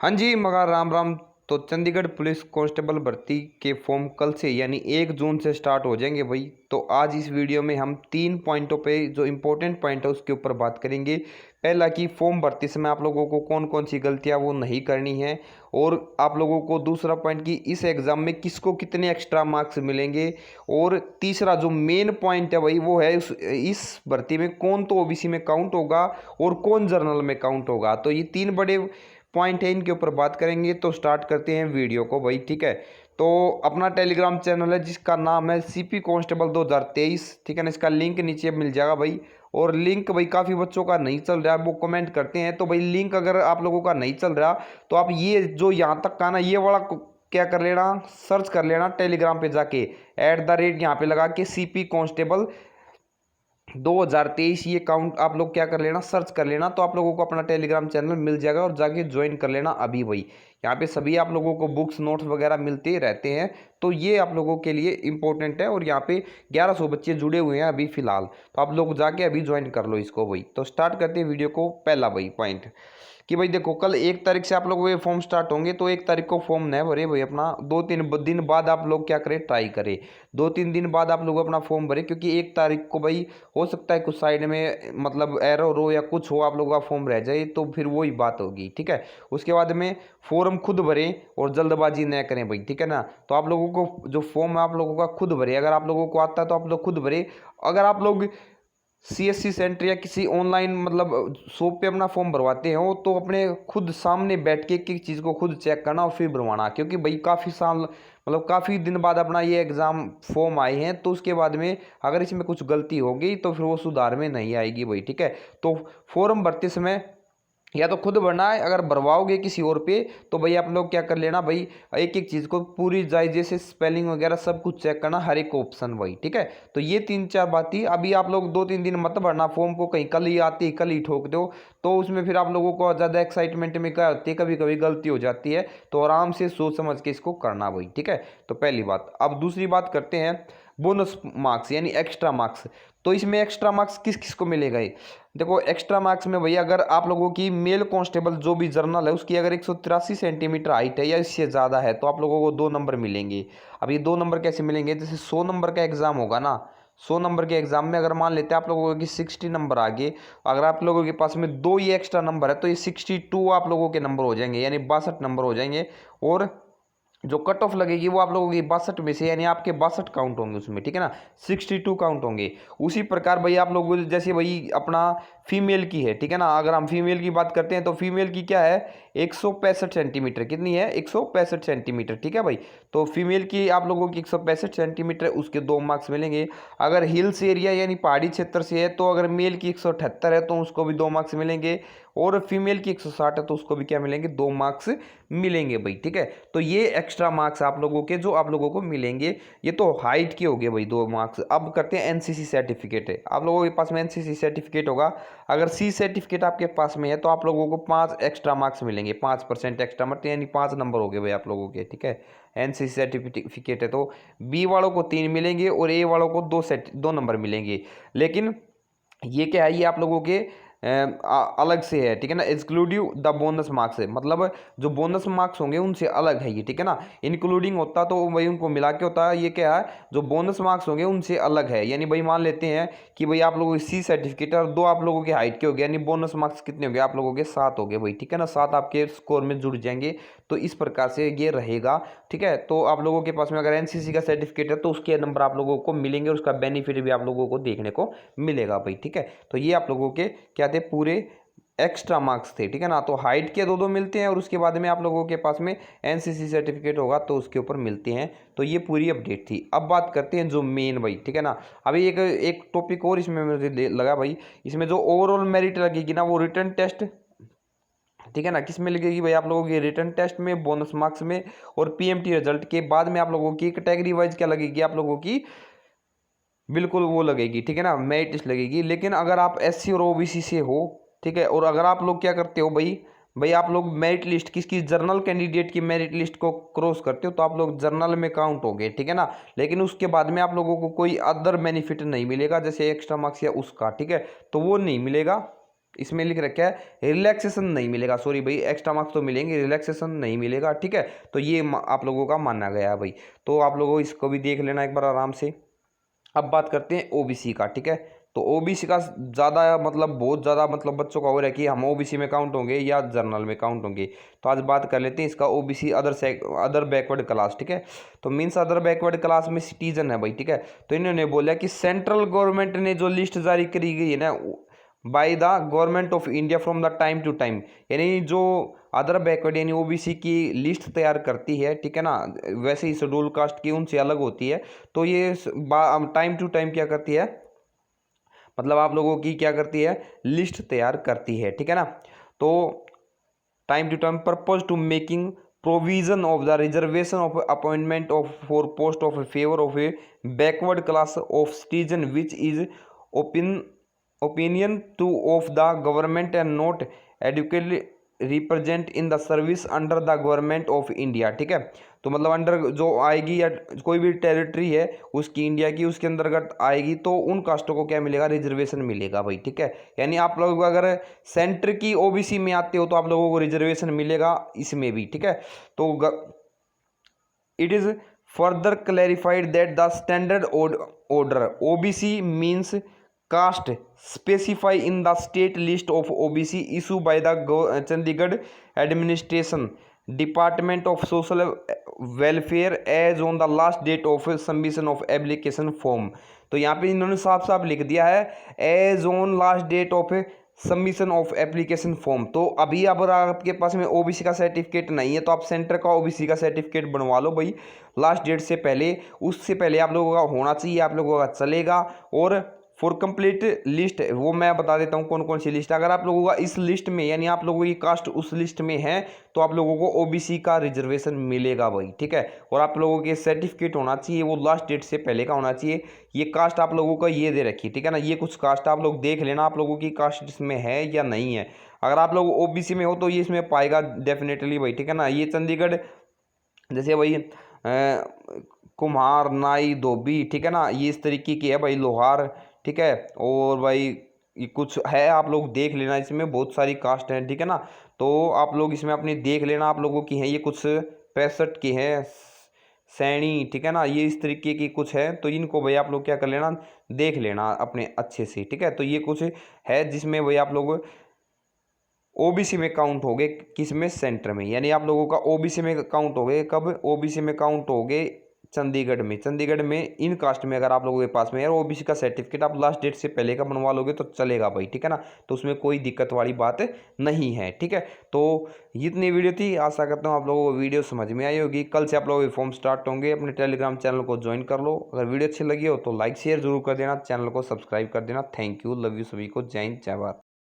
हाँ जी, मगर राम राम। तो चंडीगढ़ पुलिस कांस्टेबल भर्ती के फॉर्म कल से यानी 1 जून से स्टार्ट हो जाएंगे भाई। तो आज इस वीडियो में हम 3 पॉइंटों पे जो इम्पोर्टेंट पॉइंट है उसके ऊपर बात करेंगे। पहला कि फॉर्म भरते समय आप लोगों को कौन कौन सी गलतियां वो नहीं करनी है, और आप लोगों को दूसरा पॉइंट कि इस एग्ज़ाम में किसको कितने एक्स्ट्रा मार्क्स मिलेंगे, और तीसरा जो मेन पॉइंट है भाई वो है इस भर्ती में कौन तो ओबीसी में काउंट होगा और कौन जर्नल में काउंट होगा। तो ये 3 बड़े पॉइंट है, इनके ऊपर बात करेंगे। तो स्टार्ट करते हैं वीडियो को भाई, ठीक है। तो अपना टेलीग्राम चैनल है जिसका नाम है सीपी कांस्टेबल 2023, ठीक है ना। इसका लिंक नीचे मिल जाएगा भाई। और लिंक भाई काफ़ी बच्चों का नहीं चल रहा है, वो कमेंट करते हैं। तो भाई लिंक अगर आप लोगों का नहीं चल रहा तो आप ये जो यहाँ तक का ना ये वाला क्या कर लेना, सर्च कर लेना टेलीग्राम पे जाके @ यहाँ पे लगा के सीपी कांस्टेबल 2023 ये अकाउंट आप लोग क्या कर लेना, सर्च कर लेना। तो आप लोगों को अपना टेलीग्राम चैनल मिल जाएगा और जाके ज्वाइन कर लेना अभी भाई। यहाँ पे सभी आप लोगों को बुक्स नोट्स वगैरह मिलते ही रहते हैं। तो ये आप लोगों के लिए इंपॉर्टेंट है, और यहाँ पे 1100 बच्चे जुड़े हुए हैं अभी फिलहाल। तो आप लोग जाके अभी ज्वाइन कर लो इसको भाई। तो स्टार्ट करते हैं वीडियो को। पहला भाई पॉइंट कि भाई देखो, कल 1 तारीख से आप लोग ये फॉर्म स्टार्ट होंगे। तो 1 तारीख को फॉर्म न भरे भाई अपना, 2-3 दिन बाद आप लोग क्या करें, ट्राई करें। 2-3 दिन बाद आप लोग अपना फॉर्म भरे, क्योंकि 1 तारीख को भाई हो सकता है कुछ साइड में मतलब एरर हो या कुछ हो, आप लोगों का फॉर्म रह जाए तो फिर वही बात होगी, ठीक है। उसके बाद में फॉर्म खुद भरें और जल्दबाजी न करें भाई, ठीक है ना। तो आप लोगों को जो फॉर्म है आप लोगों का खुद भरे, अगर आप लोगों को आता है तो आप लोग खुद भरे। अगर आप लोग सीएससी सेंटर या किसी ऑनलाइन मतलब शॉप पे अपना फॉर्म भरवाते हो तो अपने खुद सामने बैठ के एक चीज़ को खुद चेक करना और फिर भरवाना, क्योंकि भाई काफ़ी साल मतलब काफ़ी दिन बाद अपना ये एग्ज़ाम फॉर्म आए हैं। तो उसके बाद में अगर इसमें कुछ गलती होगी तो फिर वो सुधार में नहीं आएगी भाई, ठीक है। तो फॉर्म भरते समय या तो खुद भरना है, अगर भरवाओगे किसी और पे तो भाई आप लोग क्या कर लेना भाई, एक एक चीज़ को पूरी जायजे से स्पेलिंग वगैरह सब कुछ चेक करना, हर एक ऑप्शन भाई, ठीक है। तो ये 3-4 बात थी। अभी आप लोग 2-3 दिन मत भरना फॉर्म को, कहीं कल ही आती कल ही ठोक दो तो उसमें फिर आप लोगों को ज़्यादा एक्साइटमेंट में क्या होती है, कभी कभी गलती हो जाती है। तो आराम से सोच समझ के इसको करना भाई, ठीक है। तो पहली बात। अब दूसरी बात करते हैं बोनस मार्क्स यानी एक्स्ट्रा मार्क्स। तो इसमें एक्स्ट्रा मार्क्स किस किस को मिलेगा ये देखो। एक्स्ट्रा मार्क्स में भैया अगर आप लोगों की मेल कांस्टेबल जो भी जर्नल है उसकी अगर 183 सेंटीमीटर हाइट है या इससे ज़्यादा है तो आप लोगों को 2 नंबर मिलेंगे। अब ये 2 नंबर कैसे मिलेंगे, जैसे 100 नंबर का एग्जाम होगा ना, 100 नंबर के एग्जाम में अगर मान लेते हैं आप लोगों की 60 नंबर आगे, अगर आप लोगों के पास में 2 ये एक्स्ट्रा नंबर है तो ये 62 आप लोगों के नंबर हो जाएंगे, यानी 62 नंबर हो जाएंगे। और जो कट ऑफ लगेगी वो आप लोगों की 62 में से, यानी आपके 62 काउंट होंगे उसमें, ठीक है ना। 62 काउंट होंगे। उसी प्रकार भाई आप लोग जैसे भाई अपना फीमेल की है, ठीक है ना। अगर हम फीमेल की बात करते हैं तो फीमेल की क्या है, 165 सेंटीमीटर। कितनी है, 165 सेंटीमीटर, ठीक है भाई। तो फीमेल की आप लोगों की 165 सेंटीमीटर, उसके 2 मार्क्स मिलेंगे। अगर हिल्स एरिया यानी पहाड़ी क्षेत्र से है तो अगर मेल की 178 है तो उसको भी 2 मार्क्स मिलेंगे। और फीमेल की 160 है तो उसको भी क्या मिलेंगे, 2 मार्क्स मिलेंगे भाई, ठीक है। तो ये एक्स्ट्रा मार्क्स आप लोगों के जो आप लोगों को मिलेंगे। ये तो हाइट के हो गए भाई 2 मार्क्स। अब करते हैं एनसीसी सर्टिफिकेट है, आप लोगों के पास में एनसीसी सर्टिफिकेट होगा। अगर सी सर्टिफिकेट आपके पास में है तो आप लोगों को 5 एक्स्ट्रा मार्क्स मिलेंगे, 5% एक्स्ट्रा मार्क्स, यानी 5 नंबर हो गए भाई आप लोगों के, ठीक है। एनसीसी सर्टिफिकेट है तो बी वालों को 3 मिलेंगे और ए वालों को 2 नंबर मिलेंगे। लेकिन ये क्या है, ये आप लोगों के अलग से है, ठीक है ना। एक्सक्लूडिव द बोनस मार्क्स है, मतलब जो बोनस मार्क्स होंगे उनसे अलग है ये, ठीक है ना। इंक्लूडिंग होता तो वही उनको मिला के होता है, ये क्या है जो बोनस मार्क्स होंगे उनसे अलग है। यानी भाई मान लेते हैं कि भाई आप लोगों की सी सर्टिफिकेट और 2 आप लोगों के हाइट के हो गए, यानी बोनस मार्क्स कितने हो गए आप लोगों के, 7 हो गए भाई, ठीक है ना। 7 आपके स्कोर में जुड़ जाएंगे। तो इस प्रकार से ये रहेगा, ठीक है। तो आप लोगों के पास में अगर एनसीसी का सर्टिफिकेट है तो उसके नंबर आप लोगों को मिलेंगे, उसका बेनिफिट भी आप लोगों को देखने को मिलेगा भाई, ठीक है। तो ये आप लोगों के क्या थे, पूरे एक्स्ट्रा मार्क्स थे, ठीक है ना। तो हाइट के 2-2 मिलते हैं और उसके बाद में आप लोगों के पास में एनसीसी सर्टिफिकेट होगा तो उसके ऊपर मिलते हैं। तो ये पूरी अपडेट थी। अब बात करते हैं जो मेन भाई, ठीक है ना। अभी एक एक टॉपिक और इसमें मुझे लगा भाई, इसमें जो ओवरऑल मेरिट लगेगी ना वो रिटर्न टेस्ट, ठीक है ना, किस में लगेगी भाई, आप लोगों की रिटर्न टेस्ट में, बोनस मार्क्स में, और पीएमटी रिजल्ट के बाद में आप लोगों की कैटेगरी वाइज क्या लगेगी आप लोगों की, बिल्कुल वो लगेगी, ठीक है ना, मेरिट लिस्ट लगेगी। लेकिन अगर आप एससी और ओबीसी से हो, ठीक है, और अगर आप लोग क्या करते हो भाई, आप लोग मेरिट लिस्ट किसकी, जर्नल कैंडिडेट की मेरिट लिस्ट को क्रॉस करते हो तो आप लोग जर्नल में काउंट हो गए, ठीक है ना। लेकिन उसके बाद में आप लोगों को कोई अदर बेनिफिट नहीं मिलेगा, जैसे एक्स्ट्रा मार्क्स या उसका, ठीक है, तो वो नहीं मिलेगा। इसमें लिख रखा है रिलैक्सेशन नहीं मिलेगा, सॉरी भाई, एक्स्ट्रा मार्क्स तो मिलेंगे, रिलैक्सेशन नहीं मिलेगा, ठीक है। तो ये आप लोगों का माना गया है भाई। तो आप लोगों को इसको भी देख लेना एक बार आराम से। अब बात करते हैं ओबीसी का, ठीक है। तो ओबीसी का ज़्यादा मतलब बहुत ज़्यादा मतलब बच्चों का हो रहा है कि हम ओबीसी में काउंट होंगे या जनरल में काउंट होंगे। तो आज बात कर लेते हैं इसका ओबीसी अदर बैकवर्ड क्लास, ठीक है। तो मीन्स अदर बैकवर्ड क्लास में सिटीजन है भाई, ठीक है। तो इन्होंने बोला कि सेंट्रल गवर्नमेंट ने जो लिस्ट जारी करी गई है ना by the government of India from the time to time, यानी जो अदर बैकवर्ड यानी ओबीसी की लिस्ट तैयार करती है, ठीक है ना, वैसे ही शेड्यूल कास्ट की उनसे अलग होती है। तो ये टाइम टू टाइम क्या करती है, मतलब आप लोगों की क्या करती है, लिस्ट तैयार करती है, ठीक है ना। तो time to time purpose to making provision of the reservation of appointment of for post of favour of a backward class of citizen which is opinion to of the government and not adequately represent in the service under the government of India, ठीक है। तो मतलब under जो आएगी या कोई भी territory है उसकी इंडिया की, उसके अंतर्गत आएगी तो उन कास्टों को क्या मिलेगा, रिजर्वेशन मिलेगा भाई, ठीक है। यानी आप लोग अगर सेंटर की ओबीसी में आते हो तो आप लोगों को रिजर्वेशन मिलेगा इसमें भी, ठीक है। तो it is further clarified that the standard order OBC means caste specify in the state list of OBC issue by the Chandigarh administration department of social welfare as on the last date of submission of application form. तो यहाँ पे इन्होंने साफ साफ लिख दिया है as on last date of submission of application form. तो अभी अगर आपके पास में ओबीसी का सर्टिफिकेट नहीं है तो आप सेंटर का ओबीसी का सर्टिफिकेट बनवा लो भाई, लास्ट डेट से पहले, उससे पहले आप लोगों का होना चाहिए, आप लोगों का चलेगा। और फॉर कंप्लीट लिस्ट वो मैं बता देता हूँ कौन कौन सी लिस्ट, अगर आप लोगों का इस लिस्ट में यानी आप लोगों की कास्ट उस लिस्ट में है तो आप लोगों को ओबीसी का रिजर्वेशन मिलेगा भाई, ठीक है। और आप लोगों के सर्टिफिकेट होना चाहिए वो लास्ट डेट से पहले का होना चाहिए। ये कास्ट आप लोगों का ये दे रखी, ठीक है ना, ये कुछ कास्ट आप लोग देख लेना आप लोगों की कास्ट इसमें है या नहीं है। अगर आप लोग ओबीसी में हो तो ये इसमें पाएगा डेफिनेटली भाई, ठीक है ना। ये चंडीगढ़ जैसे भाई कुम्हार, नाई, धोबी, ठीक है ना, ये इस तरीके की है भाई, लोहार, ठीक है। और भाई ये कुछ है, आप लोग देख लेना, इसमें बहुत सारी कास्ट हैं, ठीक है ना। तो आप लोग इसमें अपनी देख लेना आप लोगों की हैं, ये कुछ 65 की हैं, सैनी, ठीक है ना, ये इस तरीके की कुछ है। तो इनको भाई आप लोग क्या कर लेना, देख लेना अपने अच्छे से, ठीक है। तो ये कुछ है जिसमें भाई आप लोग ओबीसी में काउंट हो गए, किस में, सेंटर में, यानी आप लोगों का ओबीसी में काउंट हो गए कब, ओबीसी में काउंट हो गए चंडीगढ़ में। चंडीगढ़ में इन कास्ट में अगर आप लोगों के पास में यार ओबीसी का सर्टिफिकेट आप लास्ट डेट से पहले का बनवा लोगे तो चलेगा भाई, ठीक है ना। तो उसमें कोई दिक्कत वाली बात नहीं है, ठीक है। तो इतनी वीडियो थी, आशा करता हूँ आप लोगों को वीडियो समझ में आई होगी। कल से आप लोगों के फॉर्म स्टार्ट होंगे, अपने टेलीग्राम चैनल को ज्वाइन कर लो। अगर वीडियो अच्छी लगी हो तो लाइक शेयर जरूर कर देना, चैनल को सब्सक्राइब कर देना। थैंक यू, लव यू सभी को, जय हिंद, जय भारत।